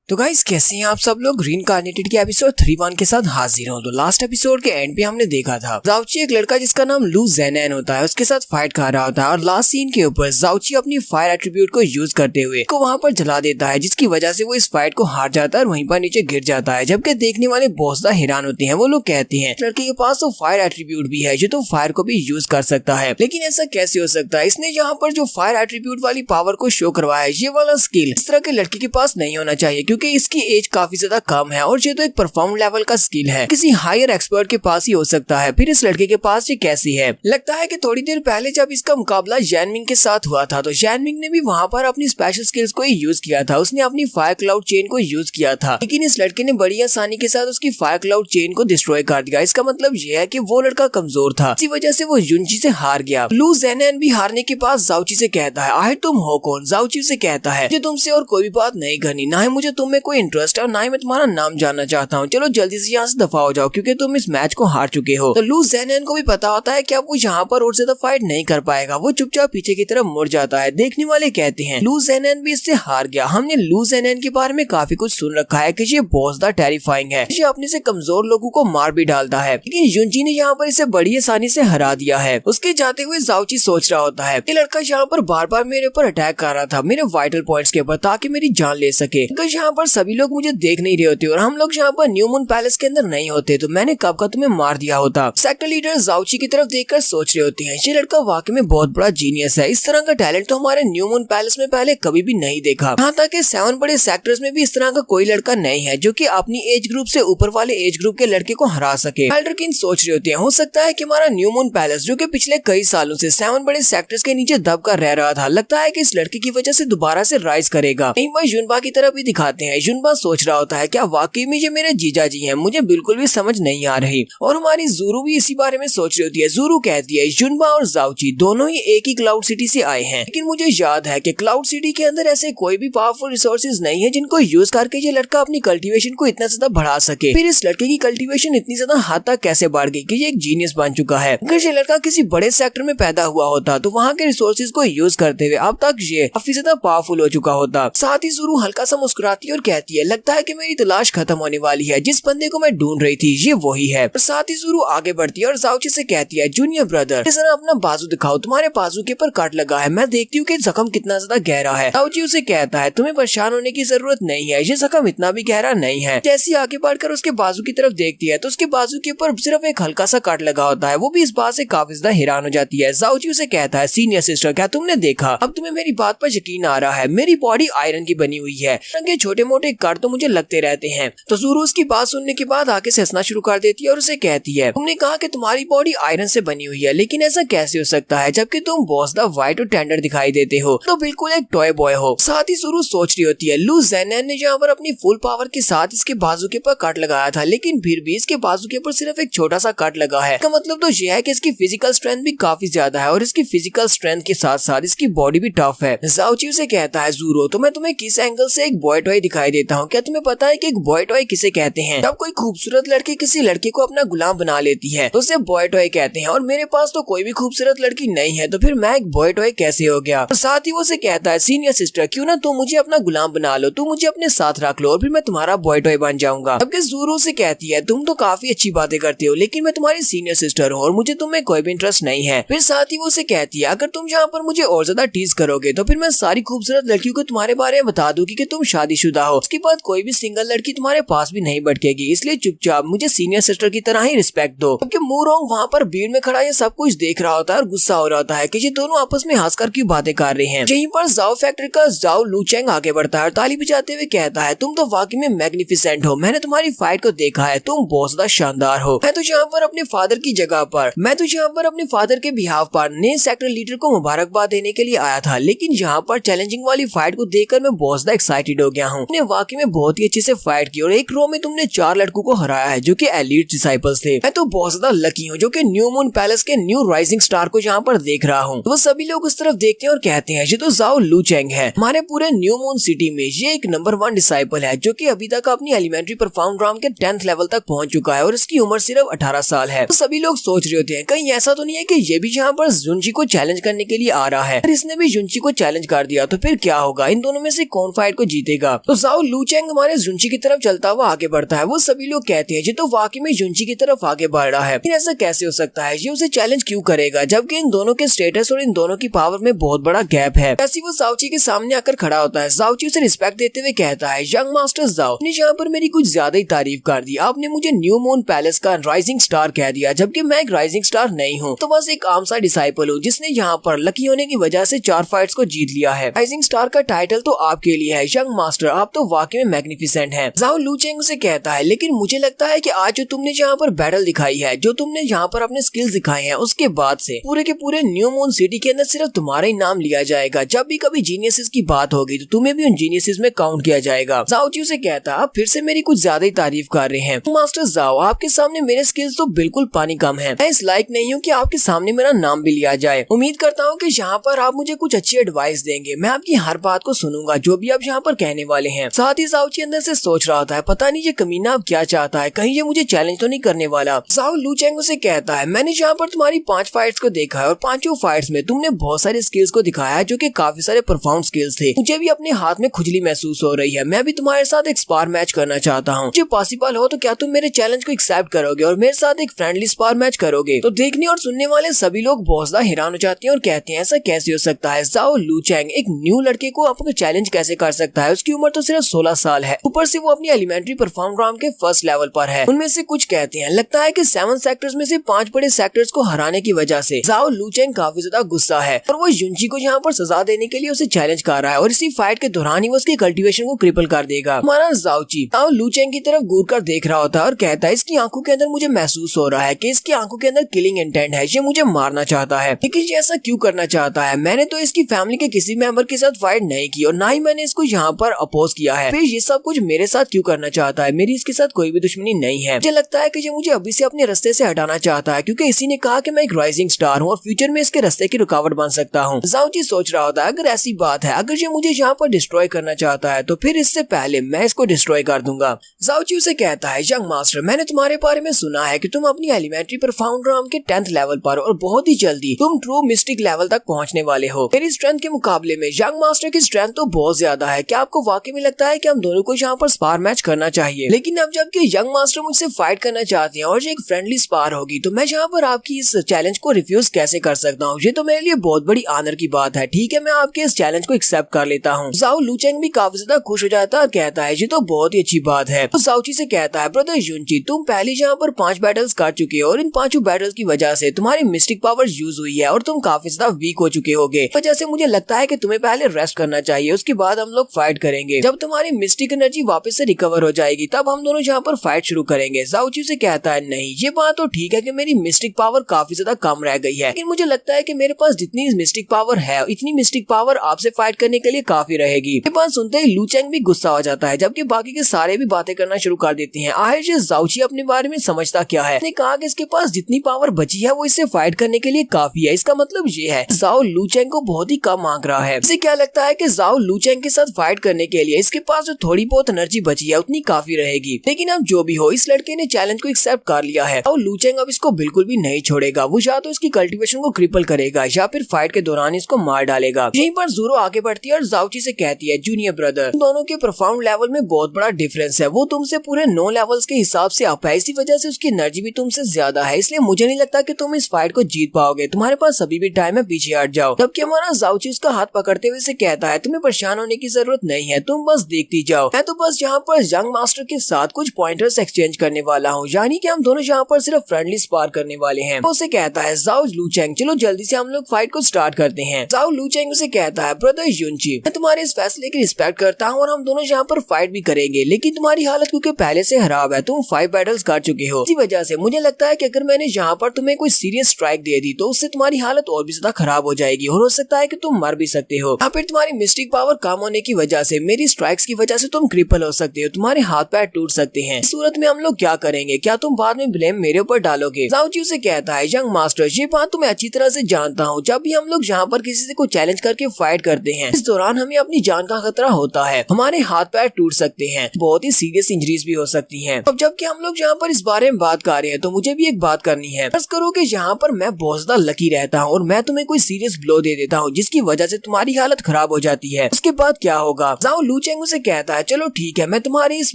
तो गाइस कैसे हैं आप सब लोग। रीइंकार्नेटेड के एपिसोड 31 के साथ हाजिर हूं। तो लास्ट एपिसोड के एंड पे हमने देखा था जाउची एक लड़का जिसका नाम लू जेनैन होता है उसके साथ फाइट कर रहा होता है और लास्ट सीन के ऊपर जाउची अपनी फायर एट्रीब्यूट को यूज करते हुए को वहां पर जला देता है, जिसकी वजह से वो इस फाइट को हार जाता है और वहीं पर नीचे गिर जाता है। जबकि देखने वाले बहुत ज्यादा हैरान होते हैं। वो लोग कहते हैं लड़के के पास तो फायर एट्रीब्यूट भी है जो तो फायर को भी यूज कर सकता है, लेकिन ऐसा कैसे हो सकता है। इसने यहाँ पर जो फायर एट्रीब्यूट वाली पावर को शो करवाया है, ये वाला स्किल इस तरह के लड़के के पास नहीं होना चाहिए क्योंकि इसकी एज काफी ज्यादा कम है और ये तो एक परफॉर्म लेवल का स्किल है, किसी हायर एक्सपर्ट के पास ही हो सकता है। फिर इस लड़के के पास ये कैसी है। लगता है कि थोड़ी देर पहले जब इसका मुकाबला जैनमिंग के साथ हुआ था तो जैनमिंग ने भी वहां पर अपनी स्पेशल स्किल्स को ही यूज किया था। उसने अपनी फायर क्लाउड चेन को यूज किया था, लेकिन इस लड़के ने बड़ी आसानी के साथ उसकी फायर क्लाउड चेन को डिस्ट्रॉय कर दिया। इसका मतलब यह है कि वो लड़का कमजोर था, इसी वजह से वो युनजी से हार गया। लू जेनैन भी हारने के बाद जाउची से कहता है आखिर तुम हो कौन। जाउची से कहता है मुझे तुमसे और कोई भी बात नहीं करनी, ना ही मुझे तुम में कोई इंटरेस्ट है और ना ही मैं तुम्हारा नाम जानना चाहता हूँ। चलो जल्दी से यहाँ से दफा हो जाओ क्योंकि तुम इस मैच को हार चुके हो। तो लू जेनैन को भी पता होता है कि अब वो यहाँ पर और ज्यादा फाइट नहीं कर पाएगा। वो चुपचाप पीछे की तरफ मुड़ जाता है। देखने वाले कहते हैं लू जेनैन भी इससे हार गया। हमने लू जेनैन के बारे में काफी कुछ सुन रखा है कि ये बहुत ज्यादा टेरिफाइंग है, ये अपने से कमजोर लोगों को मार भी डालता है, लेकिन युनजी ने यहाँ पर इसे बड़ी आसानी से हरा दिया है। उसके जाते हुए जाउची सोच रहा होता है ये लड़का यहाँ पर बार बार मेरे ऊपर अटैक कर रहा था मेरे वाइटल पॉइंट्स के ऊपर ताकि मेरी जान ले सके। तो यहाँ पर सभी लोग मुझे देख नहीं रहे होते और हम लोग यहाँ पर न्यू मून पैलेस के अंदर नहीं होते तो मैंने कब का तुम्हें मार दिया होता। सेक्टर लीडर जाउची की तरफ देखकर सोच रहे होते हैं ये लड़का वाकई में बहुत बड़ा जीनियस है। इस तरह का टैलेंट तो हमारे न्यू मून पैलेस में पहले कभी भी नहीं देखा। यहाँ तक कि 7 बड़े सेक्टर्स में भी इस तरह का कोई लड़का नहीं है जो कि अपनी एज ग्रुप से ऊपर वाले एज ग्रुप के लड़के को हरा सके। एल्डरकिन सोच रहे होते हैं हो सकता है कि हमारा न्यू मून पैलेस जो कि पिछले कई सालों से 7 बड़े सेक्टर्स के नीचे दब कर रह रहा था, लगता है कि इस लड़के की वजह से दोबारा से राइज करेगा। यहीं पर युनबा की तरफ भी दिखाते हैं। युनबा सोच रहा होता है क्या वाकई में ये मेरे जीजा जी हैं, मुझे बिल्कुल भी समझ नहीं आ रही। और हमारी ज़ूरू भी इसी बारे में सोच रही होती है। ज़ूरू कहती है युनबा और जाउची दोनों ही एक ही क्लाउड सिटी से आए हैं, लेकिन मुझे याद है कि क्लाउड सिटी के अंदर ऐसे कोई भी पावरफुल रिसोर्सेज नहीं है जिनको यूज करके ये लड़का अपनी कल्टीवेशन को इतना ज्यादा बढ़ा सके। फिर इस लड़के की कल्टीवेशन इतनी ज्यादा हद तक कैसे बढ़ गई कि ये एक जीनियस बन चुका है। अगर ये लड़का किसी बड़े सेक्टर में पैदा हुआ होता तो वहाँ के रिसोर्सेज को यूज करते हुए अब तक ये काफी ज्यादा पावरफुल हो चुका होता। साथ ही ज़ूरू हल्का सा मुस्कुराती और कहती है लगता है कि मेरी तलाश खत्म होने वाली है, जिस बंदे को मैं ढूंढ रही थी ये वही है। साथ ही ज़ूरू आगे बढ़ती है और जाउची से कहती है जूनियर ब्रदर जरा अपना बाजू दिखाओ, तुम्हारे बाजू के ऊपर कट लगा है, मैं देखती हूँ कि जख्म कितना ज्यादा गहरा है। जाउची उसे कहता है तुम्हें परेशान होने की जरूरत नहीं है, ये जख्म इतना भी गहरा नहीं है। जैसी आगे बढ़कर उसके बाजू की तरफ देखती है तो उसके बाजू के ऊपर सिर्फ एक हल्का सा कट लगा होता है। वो भी इस बात से काफी ज्यादा हैरान हो जाती है। जाउची उसे कहता है सीनियर सिस्टर क्या तुमने देखा, अब तुम्हें मेरी बात पर यकीन आ रहा है, मेरी बॉडी आयरन की बनी हुई है, छोटे मोटे कट तो मुझे लगते रहते हैं। तो ज़ूरू उसकी बात सुनने के बाद आके से हंसना शुरू कर देती है और उसे कहती है तुमने कहा कि तुम्हारी बॉडी आयरन से बनी हुई है, लेकिन ऐसा कैसे हो सकता है जबकि तुम बहुत ज्यादा व्हाइट और टेंडर दिखाई देते हो, तो बिल्कुल एक टॉय बॉय हो। साथ ही ज़ूरू सोच रही होती है लू जेनैन ने यहाँ पर अपनी फुल पावर के साथ इसके बाजू के ऊपर कट लगाया था, लेकिन फिर भी इसके बाजू के ऊपर सिर्फ एक छोटा सा कट लगा है। इसका मतलब तो यह है कि इसकी फिजिकल स्ट्रेंथ भी काफी ज्यादा है और इसकी फिजिकल स्ट्रेंथ के साथ साथ इसकी बॉडी भी टफ है। जाउची से कहता है ज़ूरू तो मैं तुम्हें किस एंगल से एक बॉय टॉय दिखाई देता हूँ, क्या तुम्हें पता है कि एक बॉय टॉय किसे कहते हैं। जब कोई खूबसूरत लड़की किसी लड़के को अपना गुलाम बना लेती है तो उसे बॉय टॉय कहते हैं और मेरे पास तो कोई भी खूबसूरत लड़की नहीं है तो फिर मैं एक बॉय टॉय कैसे हो गया। और साथ ही वो से कहता है सीनियर सिस्टर क्यों ना तुम मुझे अपना गुलाम बना लो, तुम मुझे अपने साथ रख लो और फिर मैं तुम्हारा बॉय टॉय बन जाऊंगा। जबकि ज़ूरू से कहती है तुम तो काफी अच्छी बातें करते हो लेकिन मैं तुम्हारी सीनियर सिस्टर हूँ और मुझे तुम्हें कोई भी इंटरेस्ट नहीं है। फिर साथ ही वो से कहती है अगर तुम यहाँ पर मुझे और ज्यादा टीज करोगे तो फिर मैं सारी खूबसूरत लड़कियों को तुम्हारे बारे में बता दूंगी कि तुम शादीशुदा हो, उसके बाद कोई भी सिंगल लड़की तुम्हारे पास भी नहीं भटकेगी, इसलिए चुपचाप मुझे सीनियर सिस्टर की तरह ही रिस्पेक्ट दो। क्योंकि मूरोंग वहाँ पर भीड़ में खड़ा ये सब कुछ देख रहा होता है और गुस्सा हो रहा होता है कि ये दोनों आपस में हंसकर क्यों बातें कर रहे हैं। यहीं पर जाओ फैक्ट्री का जाओ लूचेंग आगे बढ़ता है और ताली बजाते हुए कहता है तुम तो वाकई में मैग्निफिसेंट हो, मैंने तुम्हारी फाइट को देखा है, तुम बहुत ज्यादा शानदार हो। मैं तो यहाँ पर अपने फादर की जगह पर अपने फादर के बिहाफ पर नए सेक्टर लीडर को मुबारकबाद देने के लिए आया था, लेकिन यहाँ पर चैलेंजिंग वाली फाइट को देखकर मैं बहुत ज्यादा एक्साइटेड हो गया हूँ। तुमने वाकई में बहुत ही अच्छे से फाइट की और एक रो में तुमने 4 लड़कों को हराया है जो कि एलीट डिसाइपल्स थे। मैं तो बहुत ज्यादा लकी हूँ जो कि न्यू मून पैलेस के न्यू राइजिंग स्टार को यहाँ पर देख रहा हूँ। वो सभी लोग उस तरफ देखते हैं और कहते हैं ये तो जाओ लूचेंग है, हमारे पूरे न्यू मून सिटी में ये एक नंबर 1 डिसाइपल है जो कि अभी तक अपनी एलिमेंट्री परफॉर्म राउंड के 10th लेवल तक पहुंच चुका है और इसकी उम्र सिर्फ 18 साल है। तो सभी लोग सोच रहे होते हैं कहीं ऐसा तो नहीं है कि ये भी यहाँ पर युनजी को चैलेंज करने के लिए आ रहा है। अगर इसने भी युनजी को चैलेंज कर दिया तो फिर क्या होगा, इन दोनों में से कौन फाइट को जीतेगा। तो जाओ लूचेंग हमारे जुंची की तरफ चलता हुआ आगे बढ़ता है। वो सभी लोग कहते हैं ये तो वाकई में जुंची की तरफ आगे बढ़ रहा है, लेकिन ऐसा कैसे हो सकता है, ये उसे चैलेंज क्यों करेगा जबकि इन दोनों के स्टेटस और इन दोनों की पावर में बहुत बड़ा गैप है। ऐसी वो जाओची के सामने आकर खड़ा होता है। जाओची उसे रिस्पेक्ट देते हुए कहता है, यंग मास्टर जाओ, आपने यहाँ पर मेरी कुछ ज्यादा ही तारीफ कर दी। आपने मुझे न्यू मून पैलेस का राइजिंग स्टार कह दिया, जबकि मैं एक राइजिंग स्टार नहीं हूँ, तो बस एक आम सा डिसाइपल हूँ जिसने यहाँ पर लकी होने की वजह से 4 फाइट्स को जीत लिया है। राइजिंग स्टार का टाइटल तो आपके लिए है यंग मास्टर, आप तो वाकई में मैग्निफिसेंट हैं। जाओ लूचेंग से कहता है, लेकिन मुझे लगता है कि आज जो तुमने यहाँ पर बैटल दिखाई है, जो तुमने यहाँ पर अपने स्किल्स दिखाए हैं, उसके बाद से पूरे के पूरे न्यू मून सिटी के अंदर सिर्फ तुम्हारा ही नाम लिया जाएगा। जब भी कभी जीनियसेस की बात होगी तो तुम्हें भी उन जीनियसेस में काउंट किया जाएगा। जाओ जी से कहता, आप फिर से मेरी कुछ ज्यादा ही तारीफ कर रहे हैं। मास्टर जाओ, आपके सामने मेरे स्किल्स तो बिल्कुल पानी कम है। मैं इस लायक नहीं हूँ कि आपके सामने मेरा नाम भी लिया जाए। उम्मीद करता हूँ कि यहाँ पर आप मुझे कुछ अच्छी एडवाइस देंगे। मैं आपकी हर बात को सुनूंगा जो भी आप यहाँ पर कहने वाले हैं। साथ ही जाओची अंदर से सोच रहा था, पता नहीं ये कमीना अब क्या चाहता है, कहीं ये मुझे चैलेंज तो नहीं करने वाला। जाओ लूचेंग से कहता है, मैंने यहाँ पर तुम्हारी 5 फाइट्स को देखा है और 5 फाइट्स में तुमने बहुत सारे स्किल्स को दिखाया है जो कि काफी सारे परफॉर्म स्किल्स थे। मुझे भी अपने हाथ में खुजली महसूस हो रही है। मैं भी तुम्हारे साथ एक स्पार मैच करना चाहता हूँ। जो पॉसिबल हो तो क्या तुम मेरे चैलेंज को एक्सेप्ट करोगे और मेरे साथ एक फ्रेंडली स्पार मैच करोगे? तो देखने और सुनने वाले सभी लोग बहुत ज्यादा हैरान हो जाते हैं और कहते हैं, ऐसा कैसे हो सकता है? जाओ लूचेंग एक न्यू लड़के को आपको चैलेंज कैसे कर सकता है? उसकी उम्र तो सिर्फ 16 साल है, ऊपर से वो अपनी एलिमेंट्री परफॉर्म राउंड के फर्स्ट लेवल पर है। उनमें से कुछ कहते हैं, लगता है कि 7 सेक्टर्स में से 5 बड़े सेक्टर्स को हराने की वजह से जाओ लूचेंग काफी ज्यादा गुस्सा है और वो युंची को यहाँ पर सजा देने के लिए उसे चैलेंज कर रहा है और इसी फाइट के दौरान ही वो उसकी कल्टीवेशन को क्रिपल कर देगा। हमारा जाओची जाओ लूचेंग की तरफ घूर कर देख रहा होता है और कहता है, इसकी आंखों के अंदर मुझे महसूस हो रहा है कि इसकी आंखों के अंदर किलिंग इंटेंट है, ये मुझे मारना चाहता है। लेकिन ये ऐसा क्यों करना चाहता है? मैंने तो इसकी फैमिली के किसी मेंबर के साथ फाइट नहीं की और ना ही मैंने इसको यहाँ पर अपोज किया है, फिर ये सब कुछ मेरे साथ क्यों करना चाहता है? मेरी इसके साथ कोई भी दुश्मनी नहीं है। मुझे लगता है कि ये मुझे अभी से अपने रास्ते से हटाना चाहता है क्योंकि इसी ने कहा कि मैं एक राइजिंग स्टार हूँ और फ्यूचर में इसके रास्ते की रुकावट बन सकता हूँ। जाओची सोच रहा होता है, अगर ऐसी बात है, अगर ये मुझे यहाँ पर डिस्ट्रॉय करना चाहता है तो फिर इससे पहले मैं इसको डिस्ट्रॉय कर दूंगा। जाओची उसे कहता है, यंग मास्टर, मैंने तुम्हारे बारे में सुना है कि तुम अपनी एलिमेंट्री परफॉर्म राउंड के 10th लेवल पर और बहुत ही जल्दी तुम ट्रू मिस्टिक लेवल तक पहुंचने वाले हो। मेरी स्ट्रेंथ के मुकाबले में यंग मास्टर की स्ट्रेंथ तो बहुत ज्यादा है। क्या आपको वाकई में लगता है कि हम दोनों को यहाँ पर स्पार मैच करना चाहिए? लेकिन अब जबकि यंग मास्टर मुझसे फाइट करना चाहते हैं और ये एक फ्रेंडली स्पार होगी तो मैं यहाँ पर आपकी इस चैलेंज को रिफ्यूज कैसे कर सकता हूँ? ये तो मेरे लिए बहुत बड़ी ऑनर की बात है। ठीक है, मैं आपके इस चैलेंज को एक्सेप्ट कर लेता हूँ। जाओ लूचेंग भी काफी ज्यादा खुश हो जाता है और कहता है, ये तो बहुत ही अच्छी बात है। तो जाओची से कहता है, ब्रदर युंची, तुम पहले यहाँ पर 5 बैटल्स कर चुके हो और इन 5 बैटल्स की वजह से तुम्हारी मिस्टिक पावर यूज हुई है और तुम काफी ज्यादा वीक हो चुके होगे। वजह से मुझे लगता है कि तुम्हें पहले रेस्ट करना चाहिए, उसके बाद हम लोग फाइट करेंगे। जब तुम्हारी मिस्टिक एनर्जी वापस से रिकवर हो जाएगी तब हम दोनों यहाँ पर फाइट शुरू करेंगे। जाओची से कहता है, नहीं, ये बात तो ठीक है कि मेरी मिस्टिक पावर काफी ज्यादा कम रह गई है, लेकिन मुझे लगता है कि मेरे पास जितनी मिस्टिक पावर है इतनी मिस्टिक पावर आपसे फाइट करने के लिए काफी रहेगी। ये बात सुनते ही लूचेंग भी गुस्सा हो जाता है, जबकि बाकी के सारे भी बातें करना शुरू कर देते हैं। आखिर जाओची अपने बारे में समझता क्या है? उसने कहा कि इसके पास जितनी पावर बची है वो इससे फाइट करने के लिए काफी है। इसका मतलब ये है जाओ लूचेंग को बहुत ही कम मांग रहा है। इसे क्या लगता है कि जाओ लूचेंग के साथ फाइट करने के लिए इसके पास जो थोड़ी बहुत एनर्जी बची है उतनी काफी रहेगी। लेकिन अब जो भी हो, इस लड़के ने चैलेंज को एक्सेप्ट कर लिया है और लूचेंग अब इसको बिल्कुल भी नहीं छोड़ेगा। वो या तो इसकी कल्टीवेशन को क्रिपल करेगा या फिर फाइट के दौरान इसको मार डालेगा। यहीं पर ज़ोरो आगे बढ़ती है और जाओची से कहती है, जूनियर ब्रदर, दोनों के परफॉर्म लेवल में बहुत बड़ा डिफरेंस है। वो तुमसे पूरे 9 लेवल्स के हिसाब से अप है, इसी वजह से उसकी एनर्जी भी तुमसे ज्यादा है, इसलिए मुझे नहीं लगता कि तुम इस फाइट को जीत पाओगे। तुम्हारे पास अभी भी टाइम है, पीछे हट जाओ। जबकि हमारा जाओची उसका हाथ पकड़ते हुए से कहता है, तुम्हें परेशान होने की जरूरत नहीं है, तुम बस देखती जाओ। मैं तो बस यहाँ पर यंग मास्टर के साथ कुछ पॉइंटर्स एक्सचेंज करने वाला हूँ, यानी कि हम दोनों यहाँ पर सिर्फ फ्रेंडली स्पार करने वाले हैं। उसे कहता है, जाओ लूचेंग, चलो जल्दी से हम लोग फाइट को स्टार्ट करते हैं। जाओ लूचेंग उसे कहता है, ब्रदर युंची, मैं तुम्हारे इस फैसले की रिस्पेक्ट करता हूँ और हम दोनों यहाँ पर फाइट भी करेंगे, लेकिन तुम्हारी हालत क्योंकि पहले से खराब है, तुम 5 बैटल्स कर चुके हो, इसी वजह से मुझे लगता है कि अगर मैंने यहाँ पर तुम्हें कोई सीरियस स्ट्राइक दे दी तो उससे तुम्हारी हालत और भी ज्यादा खराब हो जाएगी और हो सकता है कि तुम मर भी सकते हो। या फिर तुम्हारी मिस्टिक पावर कम होने की वजह से, मेरी स्ट्राइक्स की वजह से तुम क्रिपल हो सकते हो, तुम्हारे हाथ पैर टूट सकते हैं। इस सूरत में हम लोग क्या करेंगे? क्या तुम बाद में ब्लेम मेरे ऊपर डालोगे? जाओची उसे कहता है, यंग मास्टर, ये बात तो मैं अच्छी तरह से जानता हूँ। जब भी हम लोग यहाँ पर किसी से को चैलेंज करके फाइट करते हैं, इस दौरान हमें अपनी जान का खतरा होता है, हमारे हाथ पैर टूट सकते हैं, बहुत ही सीरियस इंजरीज भी हो सकती हैं। अब जबकि हम लोग यहाँ पर इस बारे में बात कर रहे हैं तो मुझे भी एक बात करनी है। फर्ज करो कि यहाँ पर मैं बहुत ज्यादा लकी रहता हूँ और मैं तुम्हें कोई सीरियस ब्लो दे देता हूँ जिसकी वजह से तुम्हारी हालत खराब हो जाती है, उसके बाद क्या होगा? जाओ लूचेंग चेंग उसे कहता है चलो ठीक है, मैं तुम्हारी इस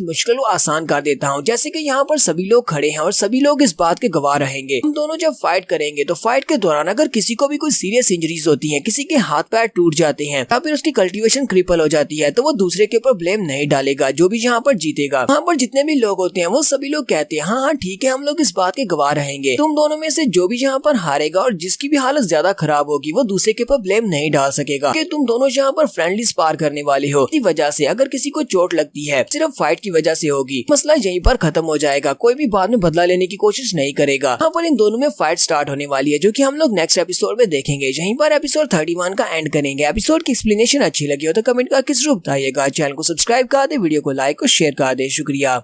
मुश्किल को आसान कर देता हूँ। जैसे कि यहाँ पर सभी लोग खड़े हैं और सभी लोग इस बात के गवाह रहेंगे। हम दोनों जब फाइट करेंगे तो फाइट के दौरान अगर किसी को भी कोई सीरियस इंजरीज होती है, किसी के हाथ पैर टूट जाते हैं या फिर उसकी कल्टीवेशन क्रिपल हो जाती है, तो वो दूसरे के ऊपर ब्लेम नहीं डालेगा। जो भी यहाँ पर जीतेगा, यहाँ पर जितने भी लोग होते हैं वो सभी लोग कहते हैं हाँ हाँ ठीक है, हम लोग इस बात के गवाह रहेंगे। तुम दोनों में से जो भी यहाँ पर हारेगा और जिसकी भी हालत ज्यादा खराब होगी वो दूसरे के ऊपर ब्लेम नहीं डाल सकेगा, कि तुम दोनों यहाँ पर फ्रेंडली स्पार करने वाले हो। इसी वजह से अगर किसी को चोट लगती है सिर्फ फाइट की वजह से होगी, मसला यहीं पर खत्म हो जाएगा। कोई भी बाद में बदला लेने की कोशिश नहीं करेगा। यहाँ पर इन दोनों में फाइट स्टार्ट होने वाली है, जो कि हम लोग नेक्स्ट एपिसोड में देखेंगे। यहीं पर एपिसोड 31 का एंड करेंगे। एपिसोड की एक्सप्लेनेशन अच्छी लगी हो तो कमेंट करके जरूर बताइएगा। चैनल को सब्सक्राइब कर दे, वीडियो को लाइक और शेयर कर दे। शुक्रिया।